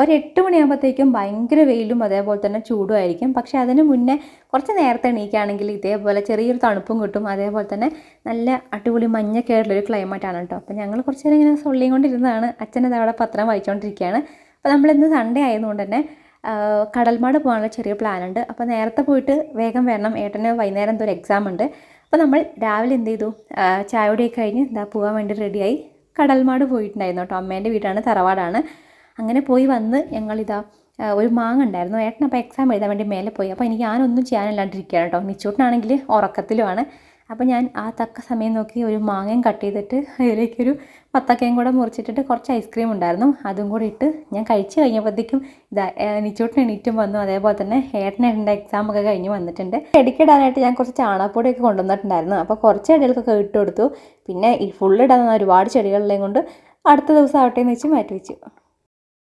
ഒരു 8 മണിയാകുമ്പോഴത്തേക്കും ഭയങ്കര വെയിലും അതേപോലെ തന്നെ ചൂടുമായിരിക്കും. പക്ഷേ അതിന് മുന്നേ കുറച്ച് നേരത്തെ എണീക്കുകയാണെങ്കിൽ ഇതേപോലെ ചെറിയൊരു തണുപ്പും കിട്ടും. അതേപോലെ തന്നെ നല്ല അടിപൊളി മഞ്ഞൊക്കെ ആയിട്ടുള്ളൊരു ക്ലൈമറ്റാണ് കേട്ടോ. അപ്പോൾ ഞങ്ങൾ കുറച്ച് നേരം ഇങ്ങനെ സൊള്ളിയും കൊണ്ടിരുന്നതാണ്. അച്ഛനത് അവിടെ പത്രം വായിച്ചുകൊണ്ടിരിക്കുകയാണ്. അപ്പോൾ നമ്മളിന്ന് സൺഡേ ആയതുകൊണ്ട് തന്നെ കടൽമാട് പോകാനുള്ള ചെറിയ പ്ലാനുണ്ട്. അപ്പോൾ നേരത്തെ പോയിട്ട് വേഗം വരണം. ഏട്ടന് വൈകുന്നേരം എന്തോ ഒരു എക്സാം ഉണ്ട്. അപ്പോൾ നമ്മൾ രാവിലെ എന്ത് ചെയ്തു, ചായയോടെയൊക്കെ കഴിഞ്ഞ് പോകാൻ വേണ്ടി റെഡിയായി കടൽമാട് പോയിട്ടുണ്ടായിരുന്നു കേട്ടോ. അമ്മേൻ്റെ വീടാണ്, തറവാടാണ്. അങ്ങനെ പോയി വന്ന് ഞങ്ങളിതാ ഒരു മാങ്ങ ഉണ്ടായിരുന്നു. ഏട്ടൻ അപ്പോൾ എക്സാം എഴുതാൻ വേണ്ടി മേലെ പോയി. അപ്പോൾ ഞാനൊന്നും ചെയ്യാനില്ലാണ്ടിരിക്കുകയാണ് കേട്ടോ. നിച്ചൂട്ടനാണെങ്കിൽ ഉറക്കത്തിലുമാണ്. അപ്പോൾ ഞാൻ ആ തക്ക സമയം നോക്കി ഒരു മാങ്ങയും കട്ട് ചെയ്തിട്ട് അതിലേക്കൊരു പത്തക്കയും കൂടെ മുറിച്ചിട്ടിട്ട് കുറച്ച് ഐസ്ക്രീം ഉണ്ടായിരുന്നു, അതും കൂടി ഇട്ട് ഞാൻ കഴിച്ച് കഴിഞ്ഞപ്പോഴത്തേക്കും നിച്ചൂട്ടൻ എണീറ്റും വന്നു. അതേപോലെ തന്നെ ഏട്ടൻ്റെ എക്സാമൊക്കെ കഴിഞ്ഞ് വന്നിട്ടുണ്ട്. ചെടിക്കിടാനായിട്ട് ഞാൻ കുറച്ച് ചാണകപ്പൊടിയൊക്കെ കൊണ്ടുവന്നിട്ടുണ്ടായിരുന്നു. അപ്പോൾ കുറച്ച് ചെടികൾക്കൊക്കെ ഇട്ട് കൊടുത്തു. പിന്നെ ഈ ഫുള്ളിടാൻ ഒരുപാട് ചെടികളിലേയും കൊണ്ട് അടുത്ത ദിവസം ആവട്ടെ എന്ന് വെച്ച് മാറ്റി വെച്ചു.